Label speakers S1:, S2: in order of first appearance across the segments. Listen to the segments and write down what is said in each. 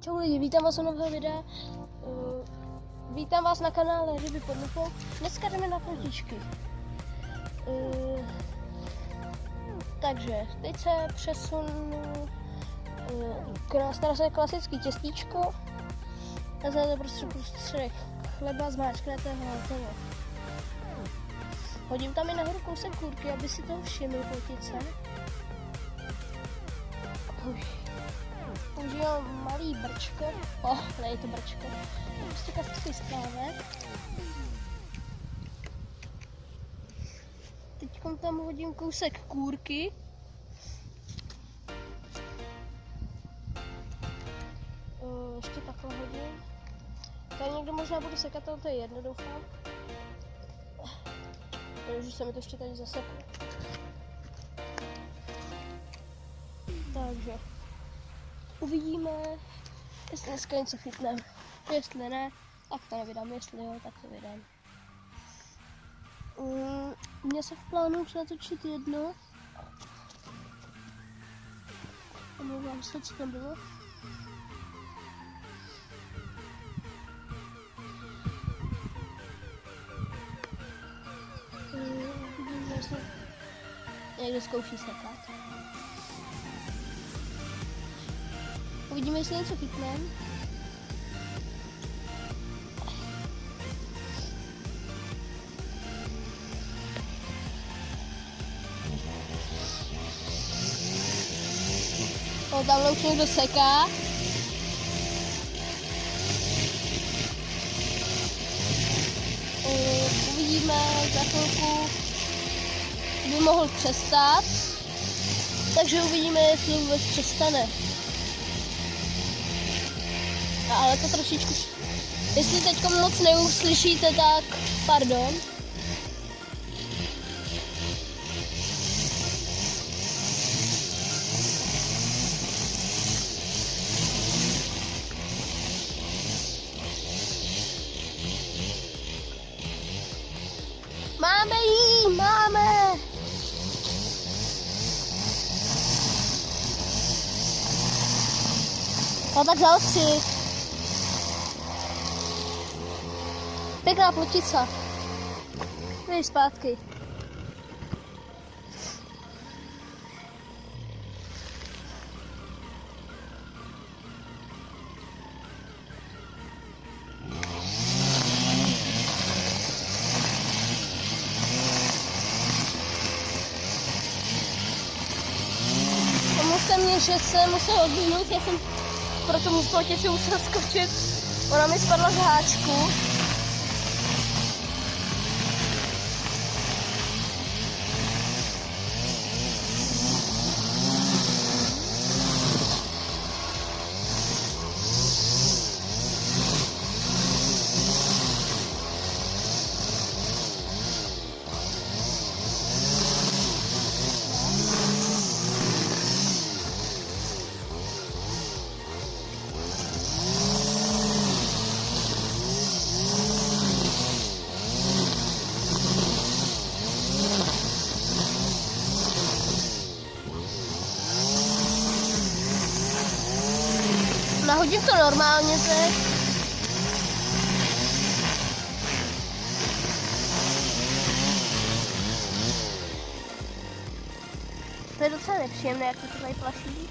S1: Čau lidi, vítám vás u nového videa. Vítám vás na kanále Ryby pod lupou. Dneska jdeme na fotičky. Takže teď se přesunu na své klasické těstíčko. A za to prostředek chleba zmáčknutého hotovo. Hodím tam i nahoru kousek kůrky, aby si toho všimli potice. Používám malý brčko, ne je to brčko, prostě klasický sklávek. Teď tam hodím kousek kůrky. Ještě takhle hodím. Tady někdo možná bude sekat, ale to je jedno, doufám. Protože se mi to ještě tady zaseklo. Takže uvidíme, jestli dneska něco chytneme. Jestli ne, tak to nevydám. Jestli jo, tak to vydám. Mně se v plánu už natočit jedno. Omlouvám se, co tam bylo. Uvidíme, jestli někdo zkouší sekat. Uvidíme, jestli něco chytneme. Tamhle už někdo seká. Uvidíme, za chvilku by mohl přestat. Takže uvidíme, jestli vůbec přestane. Ale to trošičku, jestli teď moc neuslyšíte, tak pardon. Máme jí, máme! No tak zaostři. Pěkná plotica. Jdeš zpátky. Pomůžte mě, že jsem musel odběhnout, já jsem pro tomu plotici musel skočit. Ona mi spadla z háčku. Nahodím to normálně teď. To je docela nepříjemné, jak to tady plaší.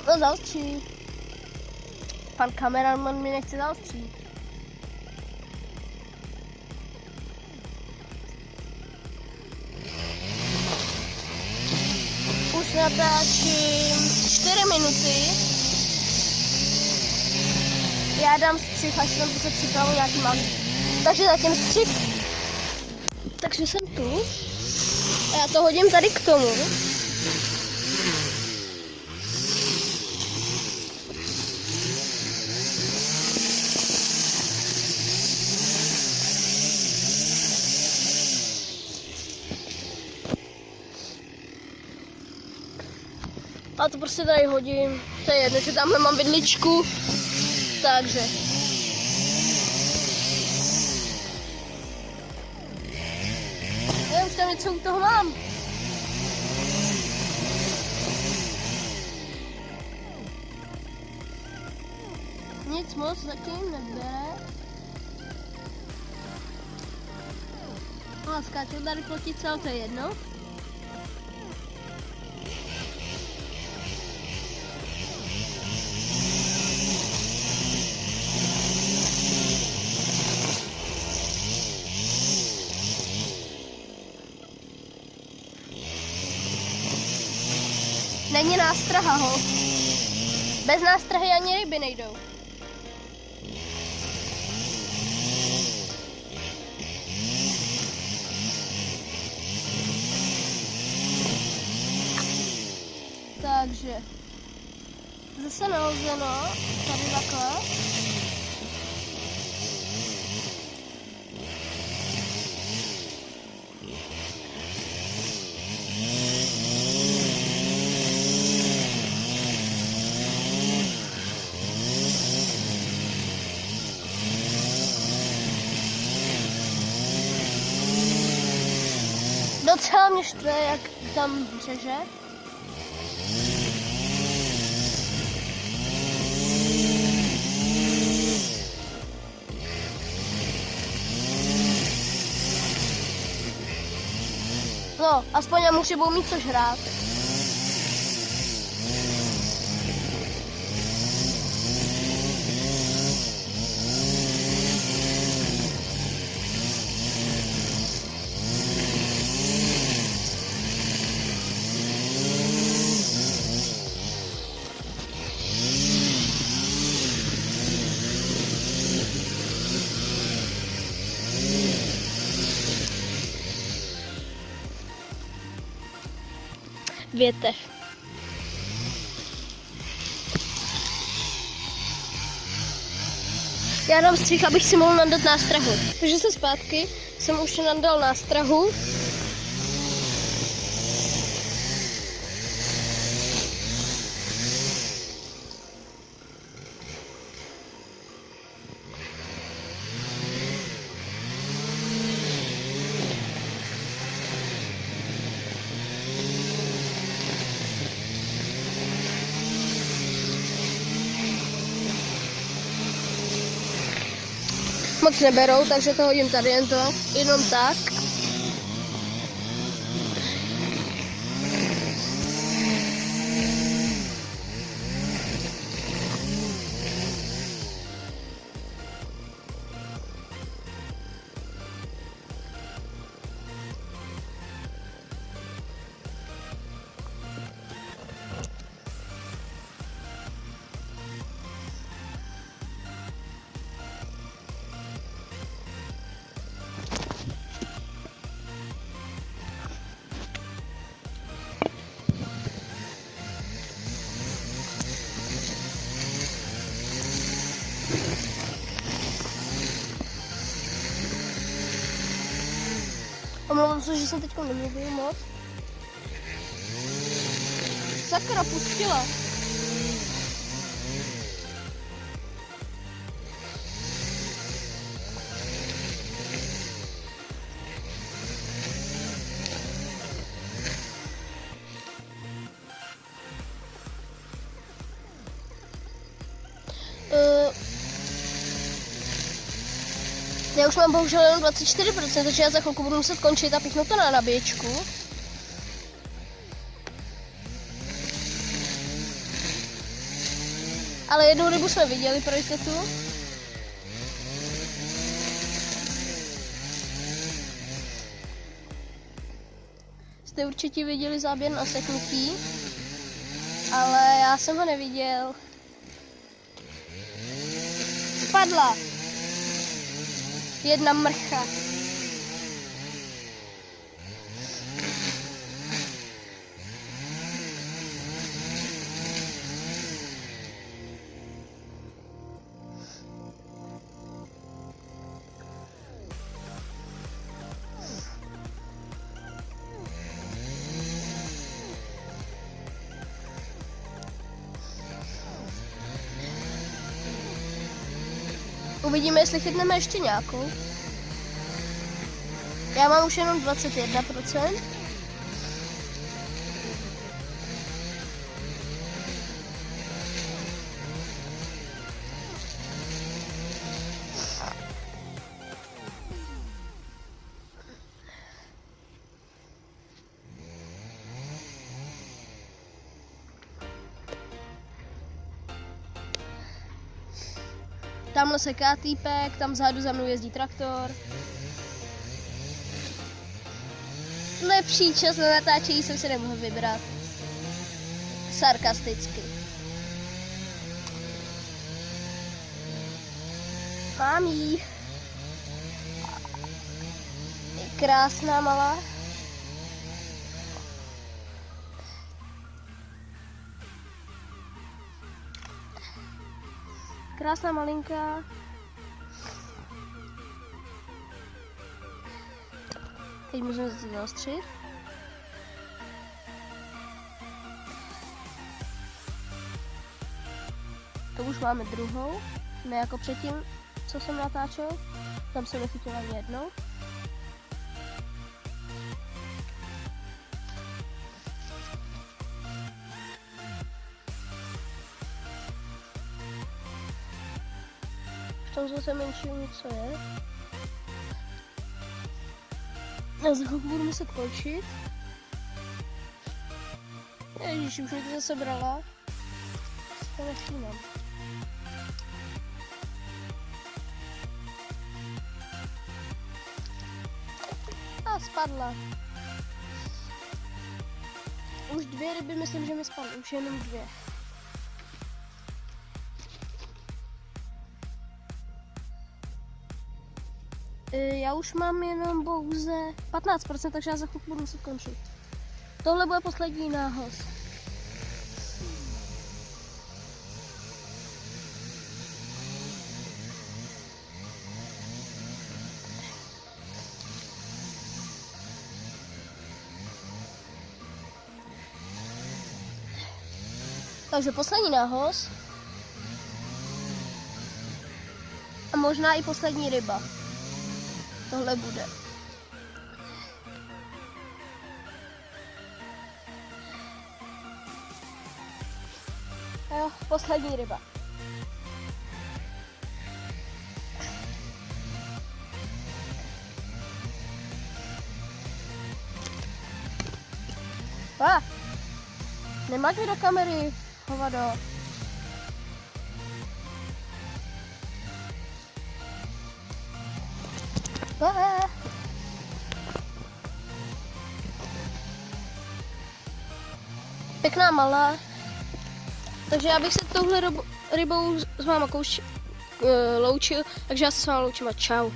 S1: No zaostří. Pan kameraman mi nechce zaostřít. Už natáčím 4 minuty. Já dám střih, až tam se připravu nějaký malý. Takže zatím střih. Takže jsem tu. A já to hodím tady k tomu. A to prostě tady hodím. To je jedno, že tamhle mám vidličku. Takže. Já už tam něco u toho mám. nic moc zatím nebere. A skáčou tady plotice, ale to je jedno. Není nástraha, ho. Bez nástrahy ani ryby nejdou. Takže zase nahozeno, tady takhle. Docela mě štve, jak tam řeže. No, aspoň já muži budou mít co žrát. Větev. Já dám střih, abych si mohl nadat nástrahu. Takže se zpátky jsem už nadal nástrahu. Moc neberou, takže to hodím tady jenom tak. Omlouvám se, že jsem teď nemluvil moc. Sakra, pustila. Já už mám bohužel jenom 24%, takže já za chvilku budu muset končit a píchnout to na nabíječku. Ale jednu rybu jsme viděli pro jistotu. Jste určitě viděli záběr na seknutí, ale já jsem ho neviděl. Spadla. Jedna mrcha. Uvidíme, jestli chytneme ještě nějakou. Já mám už jenom 21%. Tamhle seká týpek, tam vzadu za mnou jezdí traktor. Lepší čas na natáčení jsem si nemohl vybrat. Sarkasticky. Mám jí. Je krásná malá. Krásná malinká. Teď můžeme zase zaostřit. To už máme druhou, ne jako předtím, co jsem natáčel. Tam jsem nechytil ani jednou. V tom zase menším něco je. Já za chvilku budu muset končit. Ježiš, už mě to zase brala. To nevšímám. A spadla. Už 2 ryby myslím, že mi spadly. Už jenom 2. Já už mám jenom pouze 15%, takže já za chvilku budu muset končit. Tohle bude poslední nához. Takže poslední nához. A možná i poslední ryba. Tohle bude. A jo, poslední ryba. Nemáš mi do kamery, hovado. Pěkná malá. Takže já bych se touhle rybou s váma loučil, takže já se s váma loučím a čau.